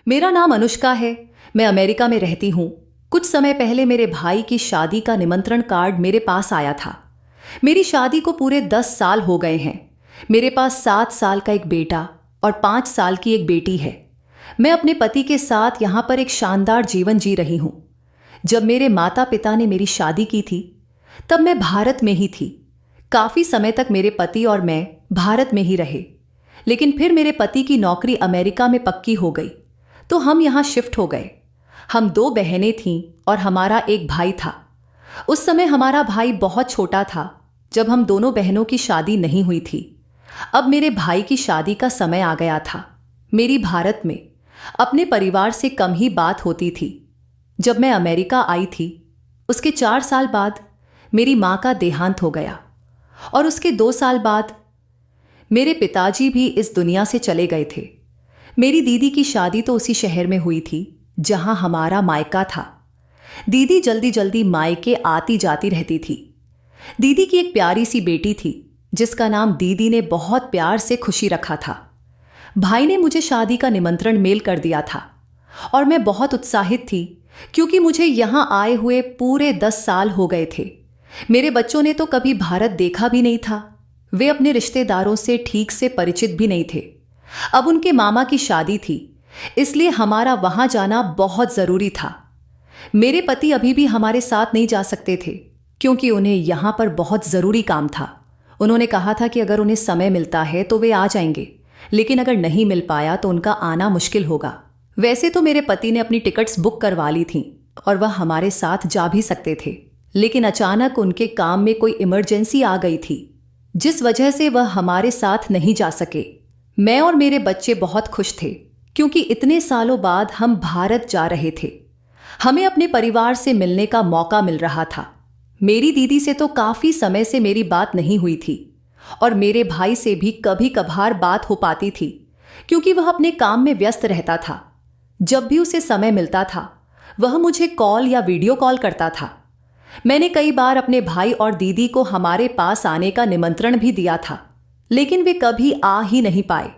मेरा नाम अनुष्का है। मैं अमेरिका में रहती हूँ। कुछ समय पहले मेरे भाई की शादी का निमंत्रण कार्ड मेरे पास आया था। मेरी शादी को पूरे 10 साल हो गए हैं। मेरे पास 7 साल का एक बेटा और 5 साल की एक बेटी है। मैं अपने पति के साथ यहाँ पर एक शानदार जीवन जी रही हूँ। जब मेरे माता पिता ने मेरी शादी की थी तब मैं भारत में ही थी। काफ़ी समय तक मेरे पति और मैं भारत में ही रहे, लेकिन फिर मेरे पति की नौकरी अमेरिका में पक्की हो गई तो हम यहाँ शिफ्ट हो गए। हम 2 बहनें थीं और हमारा एक भाई था। उस समय हमारा भाई बहुत छोटा था जब हम दोनों बहनों की शादी नहीं हुई थी। अब मेरे भाई की शादी का समय आ गया था। मेरी भारत में अपने परिवार से कम ही बात होती थी। जब मैं अमेरिका आई थी उसके 4 साल बाद मेरी माँ का देहांत हो गया और उसके 2 साल बाद मेरे पिताजी भी इस दुनिया से चले गए थे। मेरी दीदी की शादी तो उसी शहर में हुई थी जहां हमारा मायका था। दीदी जल्दी जल्दी मायके आती जाती रहती थी। दीदी की एक प्यारी सी बेटी थी जिसका नाम दीदी ने बहुत प्यार से खुशी रखा था। भाई ने मुझे शादी का निमंत्रण मेल कर दिया था और मैं बहुत उत्साहित थी क्योंकि मुझे यहां आए हुए पूरे 10 साल हो गए थे। मेरे बच्चों ने तो कभी भारत देखा भी नहीं था। वे अपने रिश्तेदारों से ठीक से परिचित भी नहीं थे। अब उनके मामा की शादी थी, इसलिए हमारा वहां जाना बहुत जरूरी था। मेरे पति अभी भी हमारे साथ नहीं जा सकते थे क्योंकि उन्हें यहां पर बहुत जरूरी काम था। उन्होंने कहा था कि अगर उन्हें समय मिलता है तो वे आ जाएंगे, लेकिन अगर नहीं मिल पाया तो उनका आना मुश्किल होगा। वैसे तो मेरे पति ने अपनी टिकट्स बुक करवा ली थीं और वह हमारे साथ जा भी सकते थे, लेकिन अचानक उनके काम में कोई इमरजेंसी आ गई थी जिस वजह से वह हमारे साथ नहीं जा सके। मैं और मेरे बच्चे बहुत खुश थे क्योंकि इतने सालों बाद हम भारत जा रहे थे। हमें अपने परिवार से मिलने का मौका मिल रहा था। मेरी दीदी से तो काफ़ी समय से मेरी बात नहीं हुई थी और मेरे भाई से भी कभी कभार बात हो पाती थी क्योंकि वह अपने काम में व्यस्त रहता था। जब भी उसे समय मिलता था वह मुझे कॉल या वीडियो कॉल करता था। मैंने कई बार अपने भाई और दीदी को हमारे पास आने का निमंत्रण भी दिया था, लेकिन वे कभी आ ही नहीं पाए।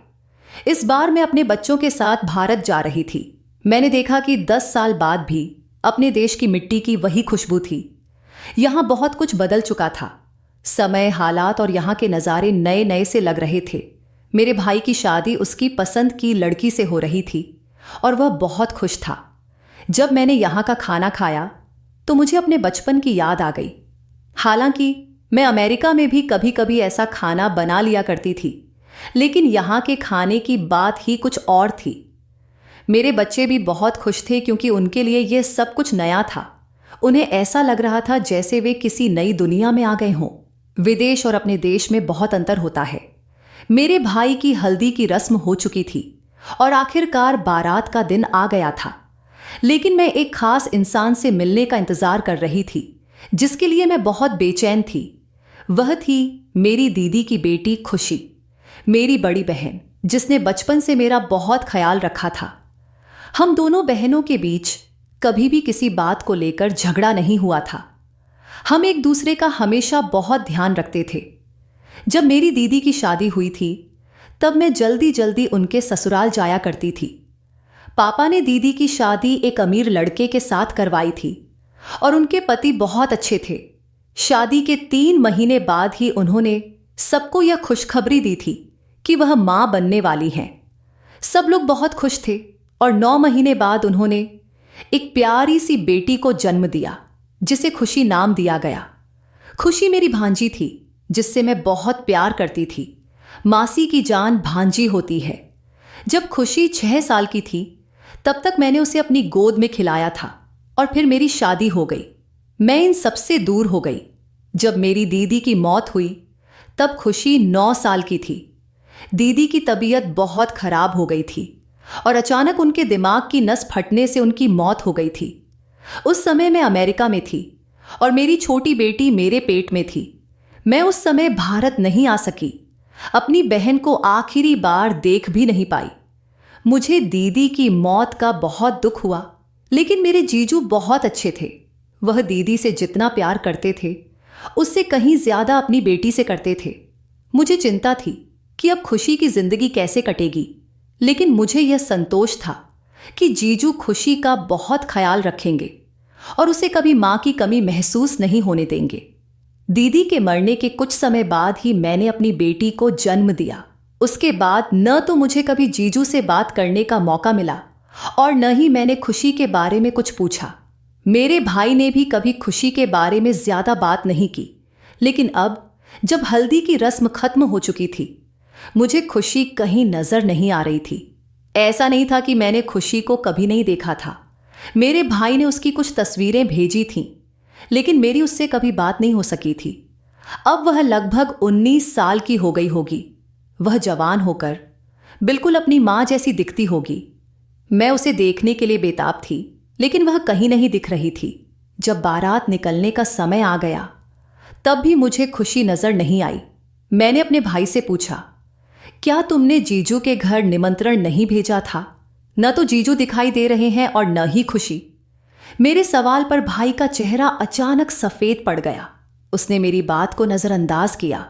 इस बार मैं अपने बच्चों के साथ भारत जा रही थी। मैंने देखा कि 10 साल बाद भी अपने देश की मिट्टी की वही खुशबू थी। यहाँ बहुत कुछ बदल चुका था। समय, हालात और यहाँ के नज़ारे नए नए से लग रहे थे। मेरे भाई की शादी उसकी पसंद की लड़की से हो रही थी और वह बहुत खुश था। जब मैंने यहाँ का खाना खाया तो मुझे अपने बचपन की याद आ गई। हालांकि मैं अमेरिका में भी कभी कभी ऐसा खाना बना लिया करती थी, लेकिन यहाँ के खाने की बात ही कुछ और थी। मेरे बच्चे भी बहुत खुश थे क्योंकि उनके लिए यह सब कुछ नया था। उन्हें ऐसा लग रहा था जैसे वे किसी नई दुनिया में आ गए हों। विदेश और अपने देश में बहुत अंतर होता है। मेरे भाई की हल्दी की रस्म हो चुकी थी और आखिरकार बारात का दिन आ गया था, लेकिन मैं एक खास इंसान से मिलने का इंतजार कर रही थी जिसके लिए मैं बहुत बेचैन थी। वह थी मेरी दीदी की बेटी खुशी, मेरी बड़ी बहन जिसने बचपन से मेरा बहुत ख्याल रखा था। हम दोनों बहनों के बीच कभी भी किसी बात को लेकर झगड़ा नहीं हुआ था। हम एक दूसरे का हमेशा बहुत ध्यान रखते थे। जब मेरी दीदी की शादी हुई थी तब मैं जल्दी जल्दी उनके ससुराल जाया करती थी। पापा ने दीदी की शादी एक अमीर लड़के के साथ करवाई थी और उनके पति बहुत अच्छे थे। शादी के 3 महीने बाद ही उन्होंने सबको यह खुशखबरी दी थी कि वह मां बनने वाली हैं। सब लोग बहुत खुश थे और 9 महीने बाद उन्होंने एक प्यारी सी बेटी को जन्म दिया जिसे खुशी नाम दिया गया। खुशी मेरी भांजी थी जिससे मैं बहुत प्यार करती थी। मासी की जान भांजी होती है। जब खुशी 6 साल की थी तब तक मैंने उसे अपनी गोद में खिलाया था और फिर मेरी शादी हो गई। मैं इन सबसे दूर हो गई। जब मेरी दीदी की मौत हुई तब खुशी 9 साल की थी। दीदी की तबीयत बहुत खराब हो गई थी और अचानक उनके दिमाग की नस फटने से उनकी मौत हो गई थी। उस समय मैं अमेरिका में थी और मेरी छोटी बेटी मेरे पेट में थी। मैं उस समय भारत नहीं आ सकी। अपनी बहन को आखिरी बार देख भी नहीं पाई। मुझे दीदी की मौत का बहुत दुख हुआ, लेकिन मेरे जीजू बहुत अच्छे थे। वह दीदी से जितना प्यार करते थे उससे कहीं ज्यादा अपनी बेटी से करते थे। मुझे चिंता थी कि अब खुशी की जिंदगी कैसे कटेगी, लेकिन मुझे यह संतोष था कि जीजू खुशी का बहुत ख्याल रखेंगे और उसे कभी मां की कमी महसूस नहीं होने देंगे। दीदी के मरने के कुछ समय बाद ही मैंने अपनी बेटी को जन्म दिया। उसके बाद न तो मुझे कभी जीजू से बात करने का मौका मिला और न ही मैंने खुशी के बारे में कुछ पूछा। मेरे भाई ने भी कभी खुशी के बारे में ज्यादा बात नहीं की। लेकिन अब जब हल्दी की रस्म खत्म हो चुकी थी, मुझे खुशी कहीं नजर नहीं आ रही थी। ऐसा नहीं था कि मैंने खुशी को कभी नहीं देखा था। मेरे भाई ने उसकी कुछ तस्वीरें भेजी थीं, लेकिन मेरी उससे कभी बात नहीं हो सकी थी। अब वह लगभग 19 साल की हो गई होगी। वह जवान होकर बिल्कुल अपनी मां जैसी दिखती होगी। मैं उसे देखने के लिए बेताब थी, लेकिन वह कहीं नहीं दिख रही थी। जब बारात निकलने का समय आ गया, तब भी मुझे खुशी नजर नहीं आई। मैंने अपने भाई से पूछा, क्या तुमने जीजू के घर निमंत्रण नहीं भेजा था? न तो जीजू दिखाई दे रहे हैं और न ही खुशी। मेरे सवाल पर भाई का चेहरा अचानक सफेद पड़ गया। उसने मेरी बात को नजरअंदाज किया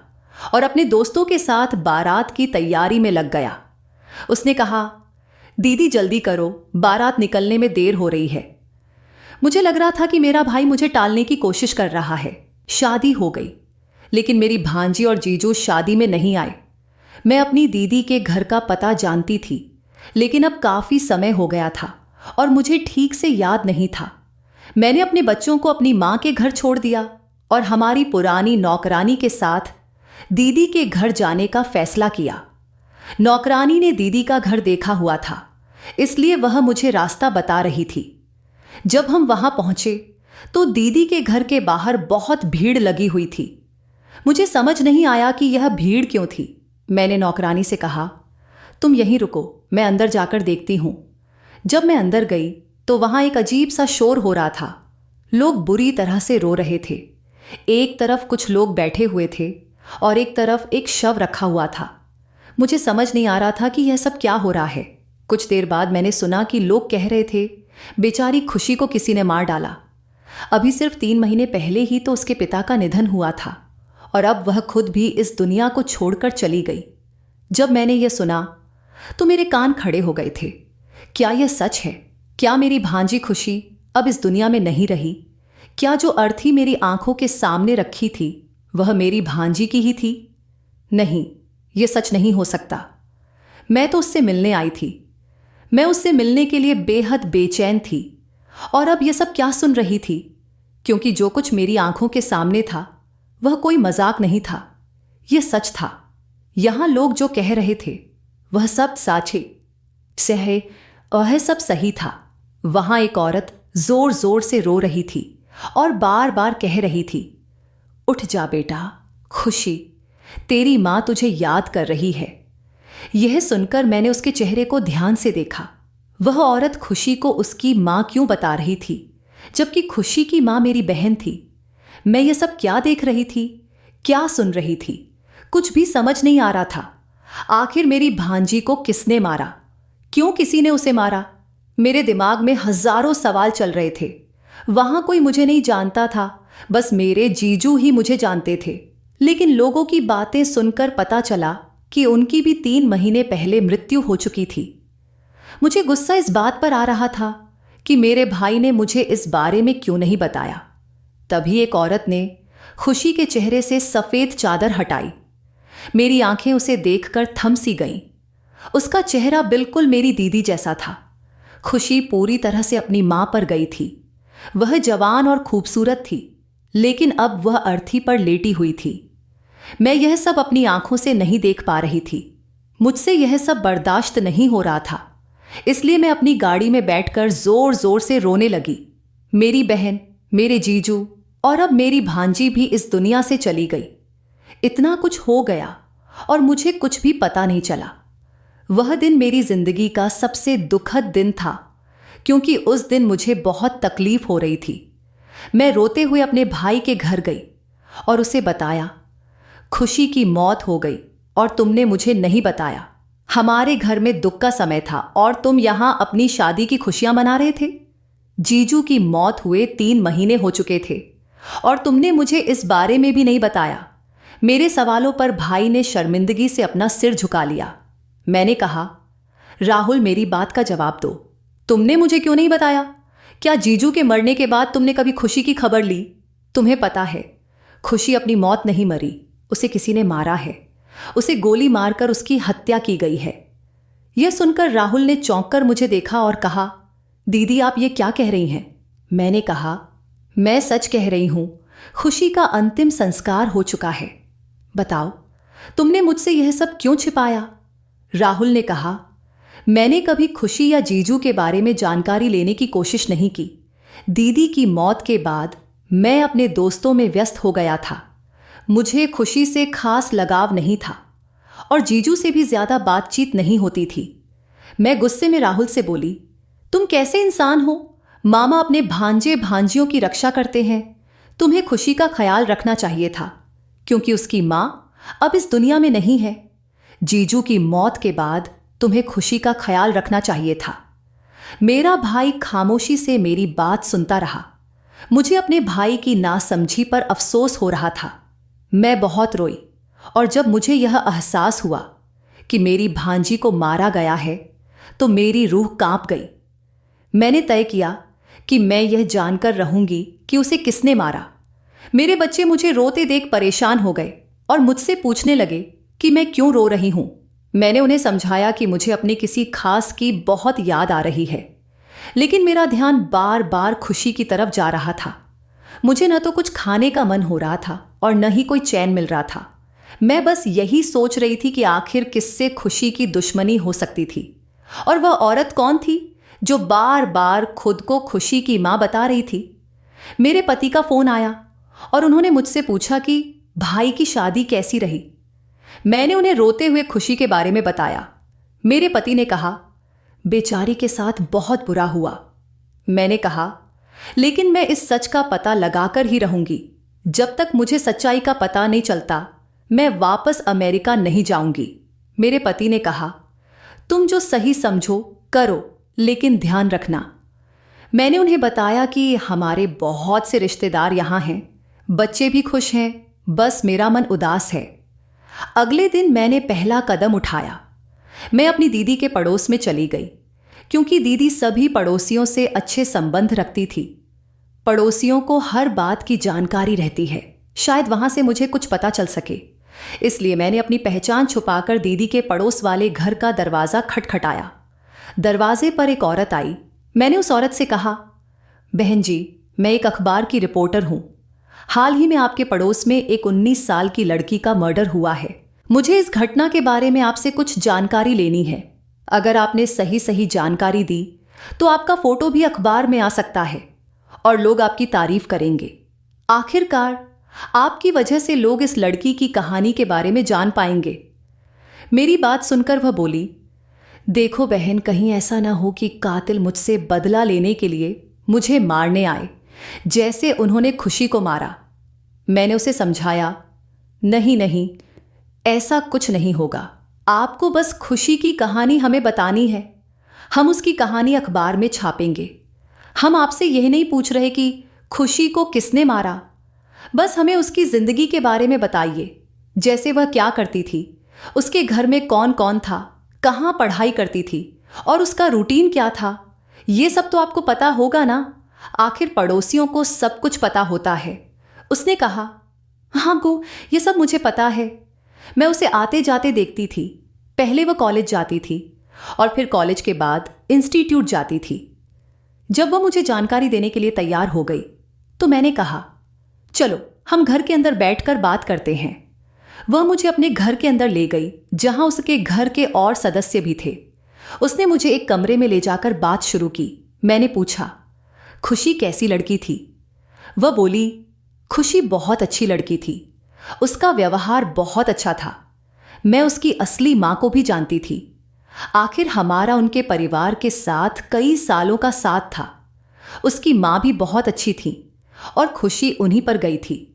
और अपने दोस्तों के साथ बारात की तैयारी में लग गया। उसने कहा, दीदी जल्दी करो, बारात निकलने में देर हो रही है। मुझे लग रहा था कि मेरा भाई मुझे टालने की कोशिश कर रहा है। शादी हो गई, लेकिन मेरी भांजी और जीजू शादी में नहीं आए। मैं अपनी दीदी के घर का पता जानती थी, लेकिन अब काफी समय हो गया था और मुझे ठीक से याद नहीं था। मैंने अपने बच्चों को अपनी मां के घर छोड़ दिया और हमारी पुरानी नौकरानी के साथ दीदी के घर जाने का फैसला किया। नौकरानी ने दीदी का घर देखा हुआ था, इसलिए वह मुझे रास्ता बता रही थी। जब हम वहां पहुंचे तो दीदी के घर के बाहर बहुत भीड़ लगी हुई थी। मुझे समझ नहीं आया कि यह भीड़ क्यों थी। मैंने नौकरानी से कहा, तुम यहीं रुको, मैं अंदर जाकर देखती हूं। जब मैं अंदर गई तो वहां एक अजीब सा शोर हो रहा था। लोग बुरी तरह से रो रहे थे। एक तरफ कुछ लोग बैठे हुए थे और एक तरफ एक शव रखा हुआ था। मुझे समझ नहीं आ रहा था कि यह सब क्या हो रहा है। कुछ देर बाद मैंने सुना कि लोग कह रहे थे, बेचारी खुशी को किसी ने मार डाला। अभी सिर्फ 3 महीने पहले ही तो उसके पिता का निधन हुआ था और अब वह खुद भी इस दुनिया को छोड़कर चली गई। जब मैंने यह सुना तो मेरे कान खड़े हो गए थे। क्या यह सच है? क्या मेरी भांजी खुशी अब इस दुनिया में नहीं रही? क्या जो अर्थी मेरी आंखों के सामने रखी थी वह मेरी भांजी की ही थी? नहीं, यह सच नहीं हो सकता। मैं तो उससे मिलने आई थी। मैं उससे मिलने के लिए बेहद बेचैन थी और अब यह सब क्या सुन रही थी, क्योंकि जो कुछ मेरी आंखों के सामने था वह कोई मजाक नहीं था, यह सच था। यहां लोग जो कह रहे थे वह सब साचे सहे, वह सब सही था। वहां एक औरत जोर जोर से रो रही थी और बार बार कह रही थी, उठ जा बेटा, खुशी, तेरी मां तुझे याद कर रही है। यह सुनकर मैंने उसके चेहरे को ध्यान से देखा। वह औरत खुशी को उसकी मां क्यों बता रही थी, जबकि खुशी की मां मेरी बहन थी। मैं यह सब क्या देख रही थी, क्या सुन रही थी? कुछ भी समझ नहीं आ रहा था। आखिर मेरी भांजी को किसने मारा? क्यों किसी ने उसे मारा? मेरे दिमाग में हजारों सवाल चल रहे थे। वहां कोई मुझे नहीं जानता था, बस मेरे जीजू ही मुझे जानते थे। लेकिन लोगों की बातें सुनकर पता चला कि उनकी भी 3 महीने पहले मृत्यु हो चुकी थी। मुझे गुस्सा इस बात पर आ रहा था कि मेरे भाई ने मुझे इस बारे में क्यों नहीं बताया। तभी एक औरत ने खुशी के चेहरे से सफेद चादर हटाई। मेरी आंखें उसे देखकर थम सी गईं। उसका चेहरा बिल्कुल मेरी दीदी जैसा था। खुशी पूरी तरह से अपनी मां पर गई थी। वह जवान और खूबसूरत थी, लेकिन अब वह अर्थी पर लेटी हुई थी। मैं यह सब अपनी आंखों से नहीं देख पा रही थी। मुझसे यह सब बर्दाश्त नहीं हो रहा था, इसलिए मैं अपनी गाड़ी में बैठकर जोर जोर से रोने लगी। मेरी बहन, मेरे जीजू और अब मेरी भांजी भी इस दुनिया से चली गई। इतना कुछ हो गया और मुझे कुछ भी पता नहीं चला। वह दिन मेरी जिंदगी का सबसे दुखद दिन था, क्योंकि उस दिन मुझे बहुत तकलीफ हो रही थी। मैं रोते हुए अपने भाई के घर गई और उसे बताया, खुशी की मौत हो गई और तुमने मुझे नहीं बताया। हमारे घर में दुख का समय था और तुम यहां अपनी शादी की खुशियां मना रहे थे। जीजू की मौत हुए 3 महीने हो चुके थे और तुमने मुझे इस बारे में भी नहीं बताया। मेरे सवालों पर भाई ने शर्मिंदगी से अपना सिर झुका लिया। मैंने कहा, राहुल, मेरी बात का जवाब दो। तुमने मुझे क्यों नहीं बताया? क्या जीजू के मरने के बाद तुमने कभी खुशी की खबर ली? तुम्हें पता है, खुशी अपनी मौत नहीं मरी, उसे किसी ने मारा है। उसे गोली मारकर उसकी हत्या की गई है। यह सुनकर राहुल ने चौंक कर मुझे देखा और कहा, दीदी आप ये क्या कह रही हैं? मैंने कहा, मैं सच कह रही हूं, खुशी का अंतिम संस्कार हो चुका है। बताओ, तुमने मुझसे यह सब क्यों छिपाया? राहुल ने कहा, मैंने कभी खुशी या जीजू के बारे में जानकारी लेने की कोशिश नहीं की। दीदी की मौत के बाद मैं अपने दोस्तों में व्यस्त हो गया था। मुझे खुशी से खास लगाव नहीं था और जीजू से भी ज्यादा बातचीत नहीं होती थी। मैं गुस्से में राहुल से बोली, तुम कैसे इंसान हो? मामा अपने भांजे भांजियों की रक्षा करते हैं। तुम्हें खुशी का ख्याल रखना चाहिए था, क्योंकि उसकी मां अब इस दुनिया में नहीं है। जीजू की मौत के बाद तुम्हें खुशी का ख्याल रखना चाहिए था। मेरा भाई खामोशी से मेरी बात सुनता रहा। मुझे अपने भाई की नासमझी पर अफसोस हो रहा था। मैं बहुत रोई और जब मुझे यह एहसास हुआ कि मेरी भांजी को मारा गया है तो मेरी रूह कांप गई। मैंने तय किया कि मैं यह जानकर रहूंगी कि उसे किसने मारा। मेरे बच्चे मुझे रोते देख परेशान हो गए और मुझसे पूछने लगे कि मैं क्यों रो रही हूं। मैंने उन्हें समझाया कि मुझे अपने किसी खास की बहुत याद आ रही है, लेकिन मेरा ध्यान बार बार खुशी की तरफ जा रहा था। मुझे न तो कुछ खाने का मन हो रहा था और न ही कोई चैन मिल रहा था। मैं बस यही सोच रही थी कि आखिर किससे खुशी की दुश्मनी हो सकती थी, और वह औरत कौन थी जो बार बार खुद को खुशी की मां बता रही थी। मेरे पति का फोन आया और उन्होंने मुझसे पूछा कि भाई की शादी कैसी रही। मैंने उन्हें रोते हुए खुशी के बारे में बताया। मेरे पति ने कहा, बेचारी के साथ बहुत बुरा हुआ। मैंने कहा, लेकिन मैं इस सच का पता लगाकर ही रहूंगी। जब तक मुझे सच्चाई का पता नहीं चलता मैं वापस अमेरिका नहीं जाऊंगी। मेरे पति ने कहा, तुम जो सही समझो करो, लेकिन ध्यान रखना। मैंने उन्हें बताया कि हमारे बहुत से रिश्तेदार यहां हैं, बच्चे भी खुश हैं, बस मेरा मन उदास है। अगले दिन मैंने पहला कदम उठाया। मैं अपनी दीदी के पड़ोस में चली गई, क्योंकि दीदी सभी पड़ोसियों से अच्छे संबंध रखती थी। पड़ोसियों को हर बात की जानकारी रहती है, शायद वहां से मुझे कुछ पता चल सके। इसलिए मैंने अपनी पहचान छुपाकर दीदी के पड़ोस वाले घर का दरवाजा खटखटाया। दरवाजे पर एक औरत आई। मैंने उस औरत से कहा, बहन जी, मैं एक अखबार की रिपोर्टर हूं। हाल ही में आपके पड़ोस में एक 19 साल की लड़की का मर्डर हुआ है। मुझे इस घटना के बारे में आपसे कुछ जानकारी लेनी है। अगर आपने सही सही जानकारी दी तो आपका फोटो भी अखबार में आ सकता है और लोग आपकी तारीफ करेंगे। आखिरकार आपकी वजह से लोग इस लड़की की कहानी के बारे में जान पाएंगे। मेरी बात सुनकर वह बोली, देखो बहन, कहीं ऐसा ना हो कि कातिल मुझसे बदला लेने के लिए मुझे मारने आए, जैसे उन्होंने खुशी को मारा। मैंने उसे समझाया, नहीं नहीं, ऐसा कुछ नहीं होगा। आपको बस खुशी की कहानी हमें बतानी है। हम उसकी कहानी अखबार में छापेंगे। हम आपसे यह नहीं पूछ रहे कि खुशी को किसने मारा, बस हमें उसकी जिंदगी के बारे में बताइए। जैसे वह क्या करती थी, उसके घर में कौन कौन था, कहाँ पढ़ाई करती थी और उसका रूटीन क्या था। ये सब तो आपको पता होगा ना। आखिर पड़ोसियों को सब कुछ पता होता है। उसने कहा, हाँ गो, ये सब मुझे पता है। मैं उसे आते जाते देखती थी। पहले वह कॉलेज जाती थी और फिर कॉलेज के बाद इंस्टीट्यूट जाती थी। जब वह मुझे जानकारी देने के लिए तैयार हो गई तो मैंने कहा, चलो हम घर के अंदर बैठकर बात करते हैं। वह मुझे अपने घर के अंदर ले गई, जहां उसके घर के और सदस्य भी थे। उसने मुझे एक कमरे में ले जाकर बात शुरू की। मैंने पूछा, खुशी कैसी लड़की थी? वह बोली, खुशी बहुत अच्छी लड़की थी। उसका व्यवहार बहुत अच्छा था। मैं उसकी असली मां को भी जानती थी। आखिर हमारा उनके परिवार के साथ कई सालों का साथ था। उसकी मां भी बहुत अच्छी थी और खुशी उन्हीं पर गई थी।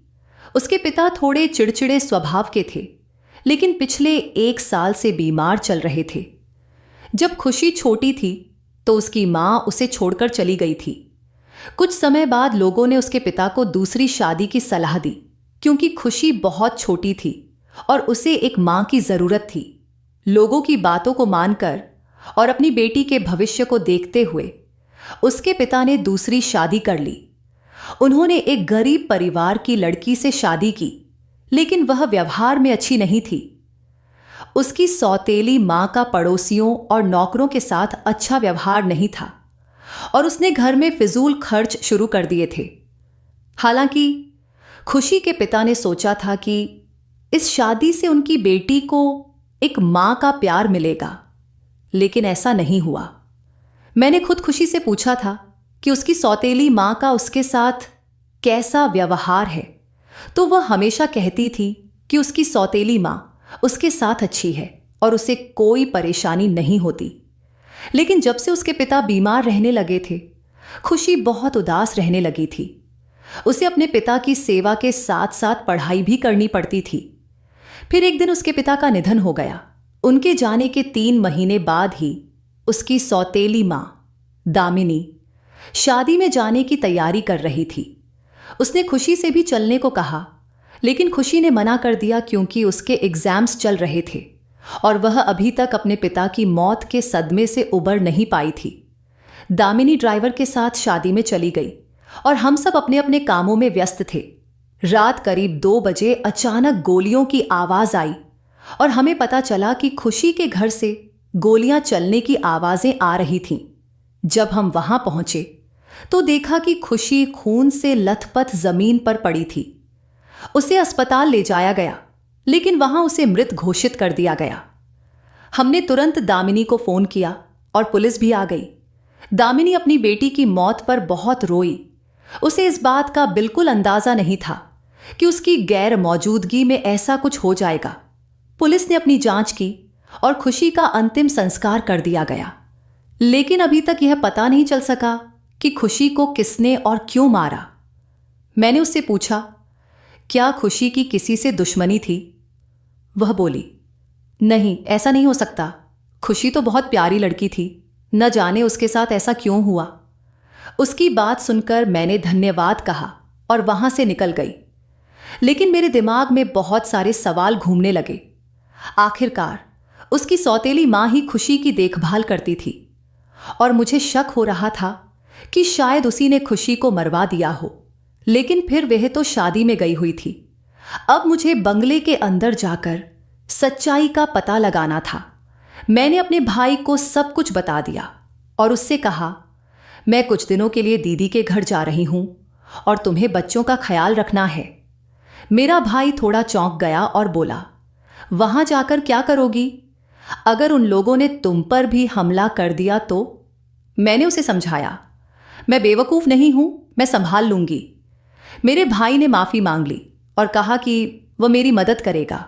उसके पिता थोड़े चिड़चिड़े स्वभाव के थे, लेकिन पिछले 1 साल से बीमार चल रहे थे। जब खुशी छोटी थी तो उसकी मां उसे छोड़कर चली गई थी। कुछ समय बाद लोगों ने उसके पिता को दूसरी शादी की सलाह दी, क्योंकि खुशी बहुत छोटी थी और उसे एक मां की जरूरत थी। लोगों की बातों को मानकर और अपनी बेटी के भविष्य को देखते हुए उसके पिता ने दूसरी शादी कर ली। उन्होंने एक गरीब परिवार की लड़की से शादी की, लेकिन वह व्यवहार में अच्छी नहीं थी। उसकी सौतेली मां का पड़ोसियों और नौकरों के साथ अच्छा व्यवहार नहीं था और उसने घर में फिजूल खर्च शुरू कर दिए थे। हालांकि खुशी के पिता ने सोचा था कि इस शादी से उनकी बेटी को एक मां का प्यार मिलेगा, लेकिन ऐसा नहीं हुआ। मैंने खुद खुशी से पूछा था कि उसकी सौतेली मां का उसके साथ कैसा व्यवहार है, तो वह हमेशा कहती थी कि उसकी सौतेली मां उसके साथ अच्छी है और उसे कोई परेशानी नहीं होती। लेकिन जब से उसके पिता बीमार रहने लगे थे, खुशी बहुत उदास रहने लगी थी। उसे अपने पिता की सेवा के साथ साथ पढ़ाई भी करनी पड़ती थी। फिर एक दिन उसके पिता का निधन हो गया। उनके जाने के 3 महीने बाद ही उसकी सौतेली मां दामिनी शादी में जाने की तैयारी कर रही थी। उसने खुशी से भी चलने को कहा, लेकिन खुशी ने मना कर दिया क्योंकि उसके एग्जाम्स चल रहे थे और वह अभी तक अपने पिता की मौत के सदमे से उबर नहीं पाई थी। दामिनी ड्राइवर के साथ शादी में चली गई और हम सब अपने अपने कामों में व्यस्त थे। रात करीब 2 बजे अचानक गोलियों की आवाज आई और हमें पता चला कि खुशी के घर से गोलियां चलने की आवाजें आ रही थीं। जब हम वहां पहुंचे तो देखा कि खुशी खून से लथपथ जमीन पर पड़ी थी। उसे अस्पताल ले जाया गया, लेकिन वहां उसे मृत घोषित कर दिया गया। हमने तुरंत दामिनी को फोन किया और पुलिस भी आ गई। दामिनी अपनी बेटी की मौत पर बहुत रोई। उसे इस बात का बिल्कुल अंदाजा नहीं था कि उसकी गैर मौजूदगी में ऐसा कुछ हो जाएगा। पुलिस ने अपनी जांच की और खुशी का अंतिम संस्कार कर दिया गया, लेकिन अभी तक यह पता नहीं चल सका कि खुशी को किसने और क्यों मारा। मैंने उससे पूछा, क्या खुशी की किसी से दुश्मनी थी? वह बोली, नहीं, ऐसा नहीं हो सकता। खुशी तो बहुत प्यारी लड़की थी, न जाने उसके साथ ऐसा क्यों हुआ। उसकी बात सुनकर मैंने धन्यवाद कहा और वहां से निकल गई, लेकिन मेरे दिमाग में बहुत सारे सवाल घूमने लगे। आखिरकार उसकी सौतेली मां ही खुशी की देखभाल करती थी और मुझे शक हो रहा था कि शायद उसी ने खुशी को मरवा दिया हो, लेकिन फिर वह तो शादी में गई हुई थी। अब मुझे बंगले के अंदर जाकर सच्चाई का पता लगाना था। मैंने अपने भाई को सब कुछ बता दिया और उससे कहा, मैं कुछ दिनों के लिए दीदी के घर जा रही हूं और तुम्हें बच्चों का ख्याल रखना है। मेरा भाई थोड़ा चौंक गया और बोला, वहां जाकर क्या करोगी? अगर उन लोगों ने तुम पर भी हमला कर दिया तो? मैंने उसे समझाया, मैं बेवकूफ नहीं हूं, मैं संभाल लूंगी। मेरे भाई ने माफी मांग ली और कहा कि वह मेरी मदद करेगा।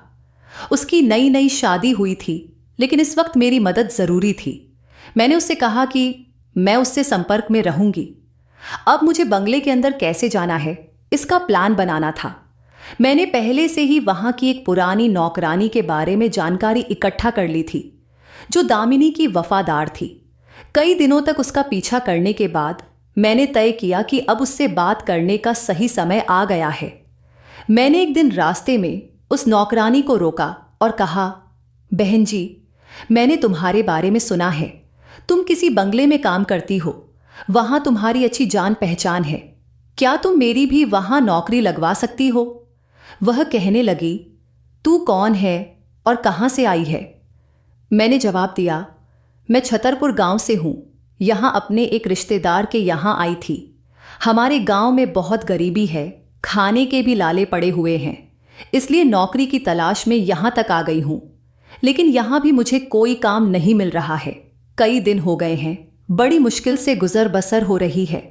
उसकी नई नई शादी हुई थी, लेकिन इस वक्त मेरी मदद जरूरी थी। मैंने उससे कहा कि मैं उससे संपर्क में रहूंगी। अब मुझे बंगले के अंदर कैसे जाना है, इसका प्लान बनाना था। मैंने पहले से ही वहां की एक पुरानी नौकरानी के बारे में जानकारी इकट्ठा कर ली थी, जो दामिनी की वफादार थी। कई दिनों तक उसका पीछा करने के बाद मैंने तय किया कि अब उससे बात करने का सही समय आ गया है। मैंने एक दिन रास्ते में उस नौकरानी को रोका और कहा, बहन जी, मैंने तुम्हारे बारे में सुना है। तुम किसी बंगले में काम करती हो, वहां तुम्हारी अच्छी जान पहचान है। क्या तुम मेरी भी वहां नौकरी लगवा सकती हो? वह कहने लगी, तू कौन है और कहां से आई है? मैंने जवाब दिया, मैं छतरपुर गांव से हूं, यहां अपने एक रिश्तेदार के यहां आई थी। हमारे गांव में बहुत गरीबी है, खाने के भी लाले पड़े हुए हैं, इसलिए नौकरी की तलाश में यहां तक आ गई हूं। लेकिन यहां भी मुझे कोई काम नहीं मिल रहा है। कई दिन हो गए हैं, बड़ी मुश्किल से गुजर बसर हो रही है।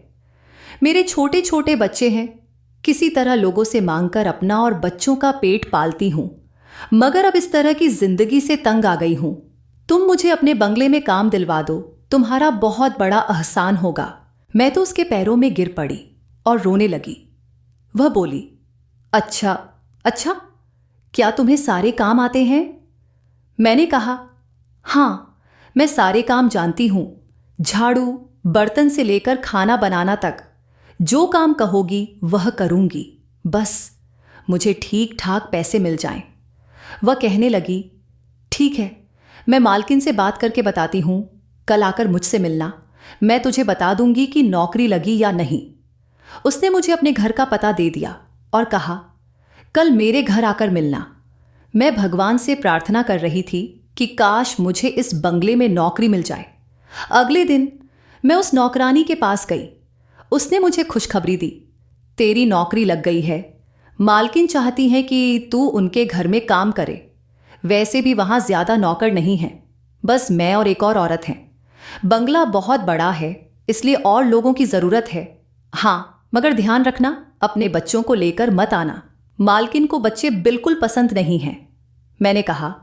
मेरे छोटे छोटे बच्चे हैं, किसी तरह लोगों से मांगकर अपना और बच्चों का पेट पालती हूं, मगर अब इस तरह की जिंदगी से तंग आ गई हूं। तुम मुझे अपने बंगले में काम दिलवा दो, तुम्हारा बहुत बड़ा एहसान होगा। मैं तो उसके पैरों में गिर पड़ी और रोने लगी। वह बोली, अच्छा अच्छा, क्या तुम्हें सारे काम आते हैं? मैंने कहा, हाँ, मैं सारे काम जानती हूं, झाड़ू, बर्तन से लेकर खाना बनाना तक। जो काम कहोगी वह करूंगी, बस मुझे ठीक ठाक पैसे मिल जाएं। वह कहने लगी, ठीक है, मैं मालकिन से बात करके बताती हूं, कल आकर मुझसे मिलना। मैं तुझे बता दूंगी कि नौकरी लगी या नहीं। उसने मुझे अपने घर का पता दे दिया और कहा, कल मेरे घर आकर मिलना। मैं भगवान से प्रार्थना कर रही थी कि काश मुझे इस बंगले में नौकरी मिल जाए। अगले दिन मैं उस नौकरानी के पास गई। उसने मुझे खुशखबरी दी, तेरी नौकरी लग गई है। मालकिन चाहती है कि तू उनके घर में काम करे। वैसे भी वहां ज्यादा नौकर नहीं हैं, बस मैं और एक और औरत हैं। बंगला बहुत बड़ा है, इसलिए और लोगों की जरूरत है। हाँ, मगर ध्यान रखना, अपने बच्चों को लेकर मत आना। मालकिन को बच्चे बिल्कुल पसंद नहीं हैं। मैंने कहा,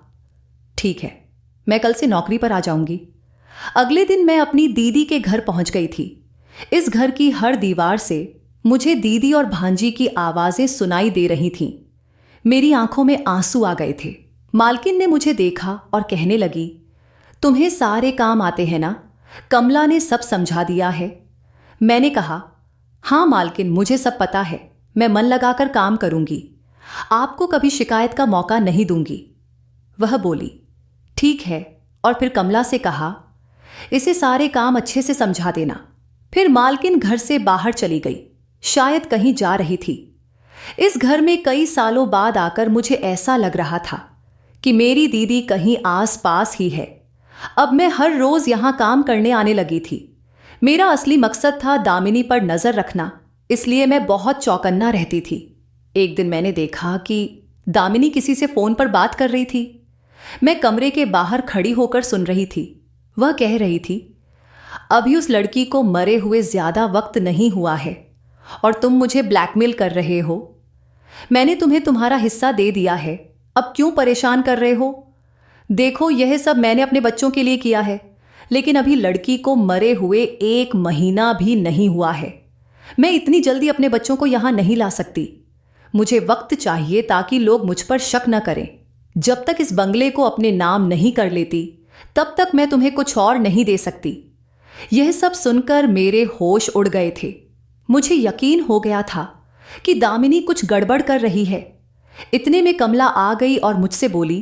ठीक है, मैं कल से नौकरी पर आ जाऊंगी। अगले दिन मैं अपनी दीदी के घर पहुंच गई थी। इस घर की हर दीवार से मुझे दीदी और भांजी की आवाजें सुनाई दे रही थीं। मेरी आंखों में आंसू आ गए थे। मालकिन ने मुझे देखा और कहने लगी, तुम्हें सारे काम आते हैं ना? कमला ने सब समझा दिया है। मैंने कहा, हाँ मालकिन, मुझे सब पता है। मैं मन लगाकर काम करूंगी। आपको कभी शिकायत का मौका नहीं दूंगी। वह बोली, ठीक है, और फिर कमला से कहा, इसे सारे काम अच्छे से समझा देना। फिर मालकिन घर से बाहर चली गई, शायद कहीं जा रही थी। इस घर में कई सालों बाद आकर मुझे ऐसा लग रहा था कि मेरी दीदी कहीं आस पास ही है। अब मैं हर रोज यहां काम करने आने लगी थी। मेरा असली मकसद था दामिनी पर नजर रखना, इसलिए मैं बहुत चौकन्ना रहती थी। एक दिन मैंने देखा कि दामिनी किसी से फोन पर बात कर रही थी। मैं कमरे के बाहर खड़ी होकर सुन रही थी। वह कह रही थी, अभी उस लड़की को मरे हुए ज्यादा वक्त नहीं हुआ है और तुम मुझे ब्लैकमेल कर रहे हो। मैंने तुम्हें तुम्हारा हिस्सा दे दिया है, अब क्यों परेशान कर रहे हो? देखो, यह सब मैंने अपने बच्चों के लिए किया है, लेकिन अभी लड़की को मरे हुए 1 महीना भी नहीं हुआ है। मैं इतनी जल्दी अपने बच्चों को यहां नहीं ला सकती। मुझे वक्त चाहिए ताकि लोग मुझ पर शक न करें। जब तक इस बंगले को अपने नाम नहीं कर लेती, तब तक मैं तुम्हें कुछ और नहीं दे सकती। यह सब सुनकर मेरे होश उड़ गए थे। मुझे यकीन हो गया था कि दामिनी कुछ गड़बड़ कर रही है। इतने में कमला आ गई और मुझसे बोली,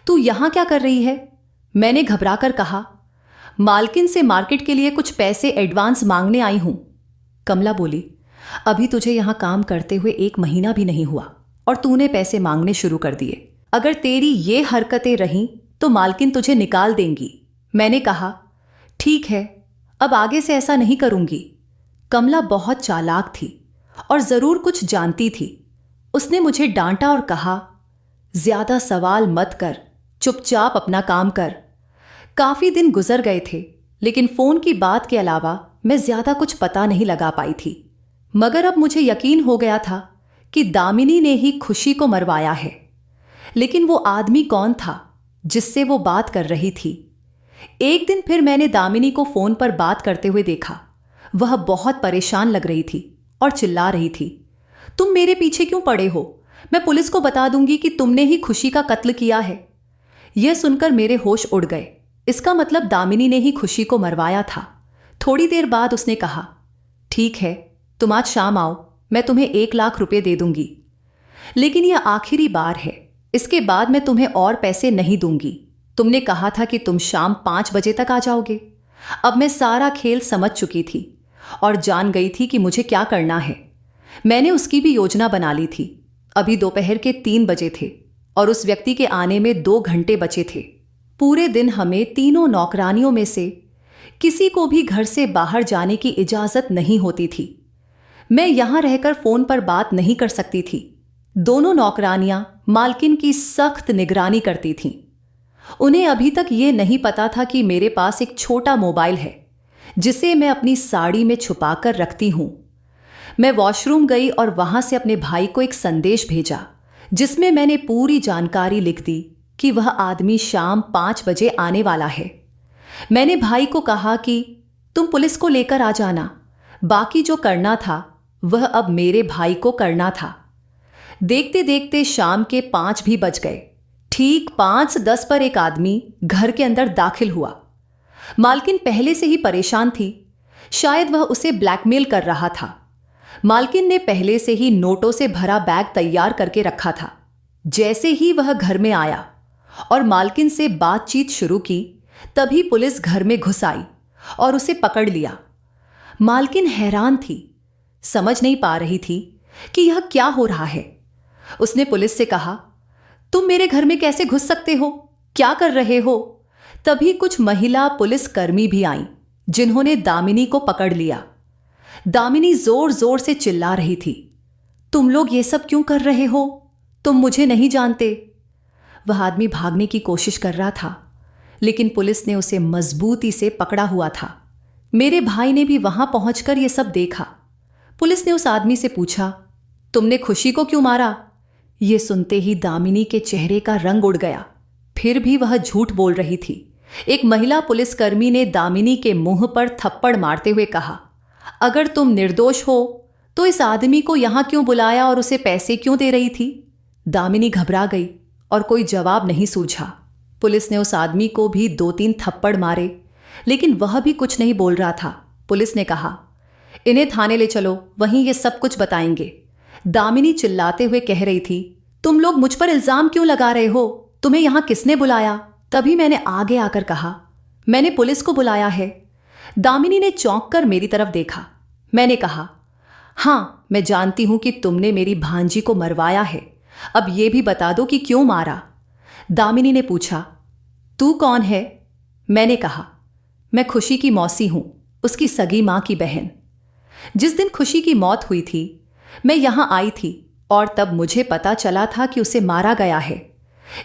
तू यहां क्या कर रही है? मैंने घबराकर कहा, मालकिन से मार्केट के लिए कुछ पैसे एडवांस मांगने आई हूं। कमला बोली, अभी तुझे यहां काम करते हुए 1 महीना भी नहीं हुआ और तूने पैसे मांगने शुरू कर दिए। अगर तेरी ये हरकतें रहीं तो मालकिन तुझे निकाल देंगी। मैंने कहा, ठीक है, अब आगे से ऐसा नहीं करूंगी। कमला बहुत चालाक थी और जरूर कुछ जानती थी। उसने मुझे डांटा और कहा, ज्यादा सवाल मत कर, चुपचाप अपना काम कर। काफी दिन गुजर गए थे, लेकिन फोन की बात के अलावा मैं ज्यादा कुछ पता नहीं लगा पाई थी। मगर अब मुझे यकीन हो गया था कि दामिनी ने ही खुशी को मरवाया है। लेकिन वो आदमी कौन था जिससे वो बात कर रही थी? एक दिन फिर मैंने दामिनी को फोन पर बात करते हुए देखा। वह बहुत परेशान लग रही थी और चिल्ला रही थी, तुम मेरे पीछे क्यों पड़े हो? मैं पुलिस को बता दूंगी कि तुमने ही खुशी का कत्ल किया है। यह सुनकर मेरे होश उड़ गए। इसका मतलब दामिनी ने ही खुशी को मरवाया था। थोड़ी देर बाद उसने कहा, ठीक है, तुम आज शाम आओ, मैं तुम्हें 1 लाख रुपए दे दूंगी। लेकिन यह आखिरी बार है, इसके बाद मैं तुम्हें और पैसे नहीं दूंगी। तुमने कहा था कि तुम शाम 5 बजे तक आ जाओगे। अब मैं सारा खेल समझ चुकी थी और जान गई थी कि मुझे क्या करना है। मैंने उसकी भी योजना बना ली थी। अभी दोपहर के 3 बजे थे और उस व्यक्ति के आने में 2 घंटे बचे थे। पूरे दिन हमें तीनों नौकरानियों में से किसी को भी घर से बाहर जाने की इजाजत नहीं होती थी। मैं यहां रहकर फोन पर बात नहीं कर सकती थी। दोनों नौकरानियां मालकिन की सख्त निगरानी करती थीं। उन्हें अभी तक ये नहीं पता था कि मेरे पास एक छोटा मोबाइल है जिसे मैं अपनी साड़ी में छुपाकर रखती हूं। मैं वॉशरूम गई और वहां से अपने भाई को एक संदेश भेजा जिसमें मैंने पूरी जानकारी लिख दी कि वह आदमी शाम 5 बजे आने वाला है। मैंने भाई को कहा कि तुम पुलिस को लेकर आ जाना, बाकी जो करना था वह अब मेरे भाई को करना था। देखते देखते शाम के 5 भी बज गए। ठीक 5:10 पर एक आदमी घर के अंदर दाखिल हुआ। मालकिन पहले से ही परेशान थी, शायद वह उसे ब्लैकमेल कर रहा था। मालकिन ने पहले से ही नोटों से भरा बैग तैयार करके रखा था। जैसे ही वह घर में आया और मालकिन से बातचीत शुरू की, तभी पुलिस घर में घुस आई और उसे पकड़ लिया। मालकिन हैरान थी, समझ नहीं पा रही थी कि यह क्या हो रहा है। उसने पुलिस से कहा, तुम मेरे घर में कैसे घुस सकते हो? क्या कर रहे हो? तभी कुछ महिला पुलिसकर्मी भी आईं, जिन्होंने दामिनी को पकड़ लिया। दामिनी जोर जोर से चिल्ला रही थी, तुम लोग ये सब क्यों कर रहे हो? तुम मुझे नहीं जानते। वह आदमी भागने की कोशिश कर रहा था, लेकिन पुलिस ने उसे मजबूती से पकड़ा हुआ था। मेरे भाई ने भी वहां पहुंचकर यह सब देखा। पुलिस ने उस आदमी से पूछा, तुमने खुशी को क्यों मारा? यह सुनते ही दामिनी के चेहरे का रंग उड़ गया। फिर भी वह झूठ बोल रही थी। एक महिला पुलिसकर्मी ने दामिनी के मुंह पर थप्पड़ मारते हुए कहा, अगर तुम निर्दोष हो तो इस आदमी को यहां क्यों बुलाया और उसे पैसे क्यों दे रही थी? दामिनी घबरा गई और कोई जवाब नहीं सूझा। पुलिस ने उस आदमी को भी 2-3 थप्पड़ मारे, लेकिन वह भी कुछ नहीं बोल रहा था। पुलिस ने कहा, इन्हें थाने ले चलो, वहीं ये सब कुछ बताएंगे। दामिनी चिल्लाते हुए कह रही थी, तुम लोग मुझ पर इल्जाम क्यों लगा रहे हो? तुम्हें यहां किसने बुलाया? तभी मैंने आगे आकर कहा, मैंने पुलिस को बुलाया है। दामिनी ने चौंक कर मेरी तरफ देखा। मैंने कहा, हां, मैं जानती हूं कि तुमने मेरी भांजी को मरवाया है। अब यह भी बता दो कि क्यों मारा? दामिनी ने पूछा, तू कौन है? मैंने कहा, मैं खुशी की मौसी हूं, उसकी सगी मां की बहन। जिस दिन खुशी की मौत हुई थी, मैं यहां आई थी और तब मुझे पता चला था कि उसे मारा गया है।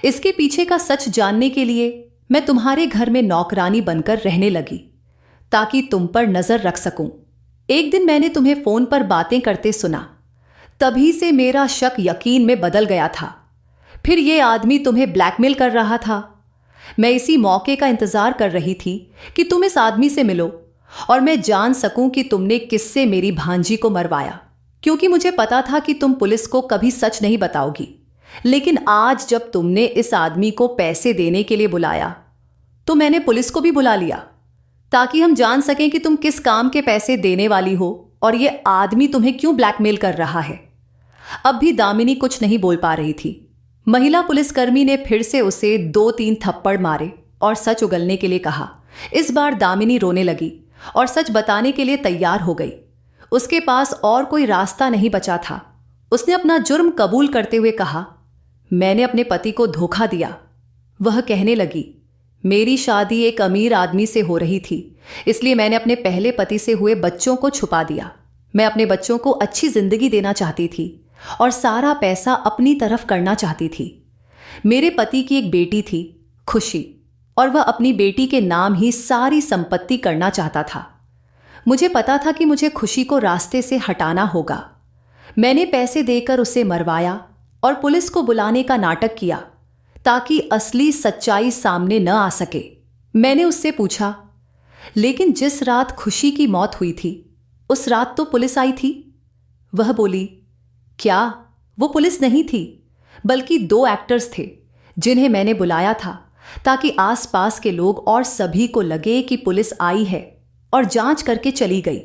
इसके पीछे का सच जानने के लिए मैं तुम्हारे घर में नौकरानी बनकर रहने लगी, ताकि तुम पर नजर रख सकूं। एक दिन मैंने तुम्हें फोन पर बातें करते सुना, तभी से मेरा शक यकीन में बदल गया था। फिर यह आदमी तुम्हें ब्लैकमेल कर रहा था। मैं इसी मौके का इंतजार कर रही थी कि तुम इस आदमी से मिलो और मैं जान सकूं कि तुमने किससे मेरी भांजी को मरवाया, क्योंकि मुझे पता था कि तुम पुलिस को कभी सच नहीं बताओगी। लेकिन आज जब तुमने इस आदमी को पैसे देने के लिए बुलाया, तो मैंने पुलिस को भी बुला लिया, ताकि हम जान सकें कि तुम किस काम के पैसे देने वाली हो और यह आदमी तुम्हें क्यों ब्लैकमेल कर रहा है। अब भी दामिनी कुछ नहीं बोल पा रही थी। महिला पुलिसकर्मी ने फिर से उसे 2-3 थप्पड़ मारे और सच उगलने के लिए कहा। इस बार दामिनी रोने लगी और सच बताने के लिए तैयार हो गई। उसके पास और कोई रास्ता नहीं बचा था। उसने अपना जुर्म कबूल करते हुए कहा, मैंने अपने पति को धोखा दिया। वह कहने लगी, मेरी शादी एक अमीर आदमी से हो रही थी, इसलिए मैंने अपने पहले पति से हुए बच्चों को छुपा दिया। मैं अपने बच्चों को अच्छी जिंदगी देना चाहती थी और सारा पैसा अपनी तरफ करना चाहती थी। मेरे पति की एक बेटी थी, खुशी, और वह अपनी बेटी के नाम ही सारी संपत्ति करना चाहता था। मुझे पता था कि मुझे खुशी को रास्ते से हटाना होगा। मैंने पैसे देकर उसे मरवाया और पुलिस को बुलाने का नाटक किया, ताकि असली सच्चाई सामने न आ सके। मैंने उससे पूछा, लेकिन जिस रात खुशी की मौत हुई थी, उस रात तो पुलिस आई थी? वह बोली, क्या? वो पुलिस नहीं थी, बल्कि 2 एक्टर्स थे जिन्हें मैंने बुलाया था, ताकि आसपास के लोग और सभी को लगे कि पुलिस आई है और जांच करके चली गई।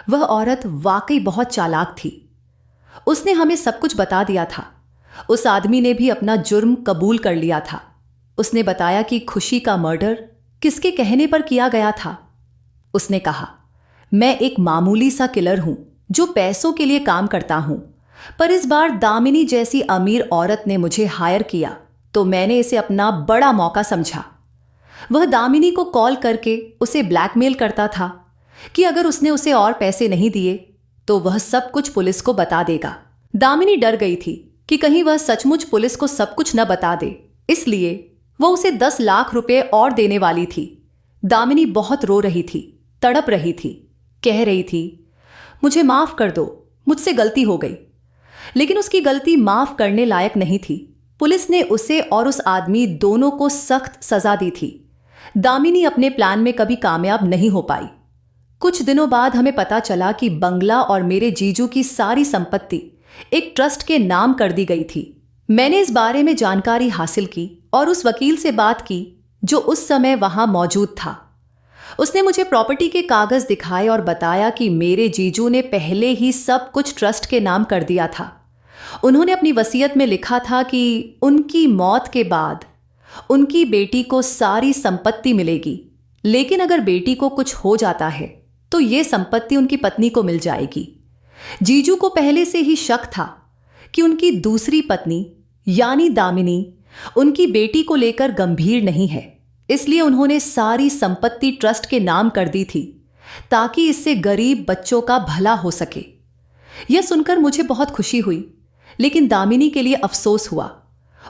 वह औरत वाकई बहुत चालाक थी। उसने हमें सब कुछ बता दिया था। उस आदमी ने भी अपना जुर्म कबूल कर लिया था। उसने बताया कि खुशी का मर्डर किसके कहने पर किया गया था। उसने कहा, मैं एक मामूली सा किलर हूं जो पैसों के लिए काम करता हूं, पर इस बार दामिनी जैसी अमीर औरत ने मुझे हायर किया, तो मैंने इसे अपना बड़ा मौका समझा। वह दामिनी को कॉल करके उसे ब्लैकमेल करता था कि अगर उसने उसे और पैसे नहीं दिए तो वह सब कुछ पुलिस को बता देगा। दामिनी डर गई थी कि कहीं वह सचमुच पुलिस को सब कुछ न बता दे, इसलिए वह उसे 10 लाख रुपए और देने वाली थी। दामिनी बहुत रो रही थी, तड़प रही थी, कह रही थी, मुझे माफ कर दो, मुझसे गलती हो गई। लेकिन उसकी गलती माफ करने लायक नहीं थी। पुलिस ने उसे और उस आदमी दोनों को सख्त सजा दी थी। दामिनी अपने प्लान में कभी कामयाब नहीं हो पाई। कुछ दिनों बाद हमें पता चला कि बंगला और मेरे जीजू की सारी संपत्ति एक ट्रस्ट के नाम कर दी गई थी। मैंने इस बारे में जानकारी हासिल की और उस वकील से बात की जो उस समय वहां मौजूद था। उसने मुझे प्रॉपर्टी के कागज दिखाए और बताया कि मेरे जीजू ने पहले ही सब कुछ ट्रस्ट के नाम कर दिया था। उन्होंने अपनी वसीयत में लिखा था कि उनकी मौत के बाद उनकी बेटी को सारी संपत्ति मिलेगी, लेकिन अगर बेटी को कुछ हो जाता है तो ये संपत्ति उनकी पत्नी को मिल जाएगी। जीजू को पहले से ही शक था कि उनकी दूसरी पत्नी यानी दामिनी उनकी बेटी को लेकर गंभीर नहीं है, इसलिए उन्होंने सारी संपत्ति ट्रस्ट के नाम कर दी थी ताकि इससे गरीब बच्चों का भला हो सके। यह सुनकर मुझे बहुत खुशी हुई, लेकिन दामिनी के लिए अफसोस हुआ।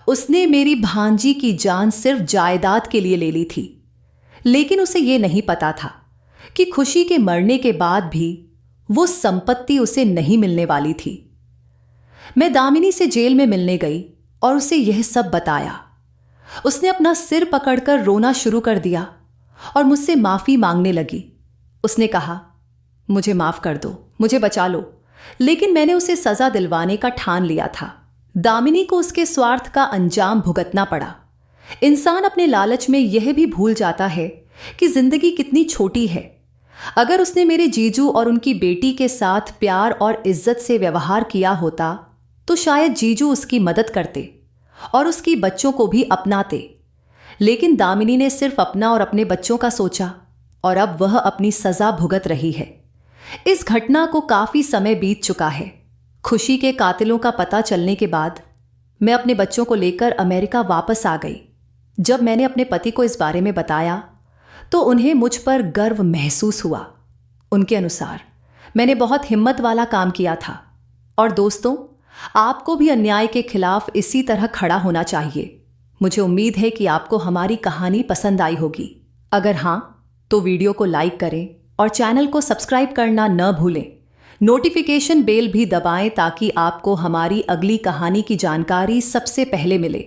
उसने मेरी भांजी की जान सिर्फ जायदाद के लिए ले ली थी, लेकिन उसे यह नहीं पता था कि खुशी के मरने के बाद भी वो संपत्ति उसे नहीं मिलने वाली थी। मैं दामिनी से जेल में मिलने गई और उसे यह सब बताया। उसने अपना सिर पकड़कर रोना शुरू कर दिया और मुझसे माफी मांगने लगी। उसने कहा, मुझे माफ कर दो, मुझे बचा लो। लेकिन मैंने उसे सजा दिलवाने का ठान लिया था। दामिनी को उसके स्वार्थ का अंजाम भुगतना पड़ा। इंसान अपने लालच में यह भी भूल जाता है कि जिंदगी कितनी छोटी है। अगर उसने मेरे जीजू और उनकी बेटी के साथ प्यार और इज्जत से व्यवहार किया होता तो शायद जीजू उसकी मदद करते और उसकी बच्चों को भी अपनाते। लेकिन दामिनी ने सिर्फ अपना और अपने बच्चों का सोचा और अब वह अपनी सजा भुगत रही है। इस घटना को काफी समय बीत चुका है। खुशी के कातिलों का पता चलने के बाद मैं अपने बच्चों को लेकर अमेरिका वापस आ गई। जब मैंने अपने पति को इस बारे में बताया तो उन्हें मुझ पर गर्व महसूस हुआ। उनके अनुसार मैंने बहुत हिम्मत वाला काम किया था। और दोस्तों, आपको भी अन्याय के खिलाफ इसी तरह खड़ा होना चाहिए। मुझे उम्मीद है कि आपको हमारी कहानी पसंद आई होगी। अगर हाँ, तो वीडियो को लाइक करें और चैनल को सब्सक्राइब करना न भूलें। नोटिफिकेशन बेल भी दबाएं ताकि आपको हमारी अगली कहानी की जानकारी सबसे पहले मिले।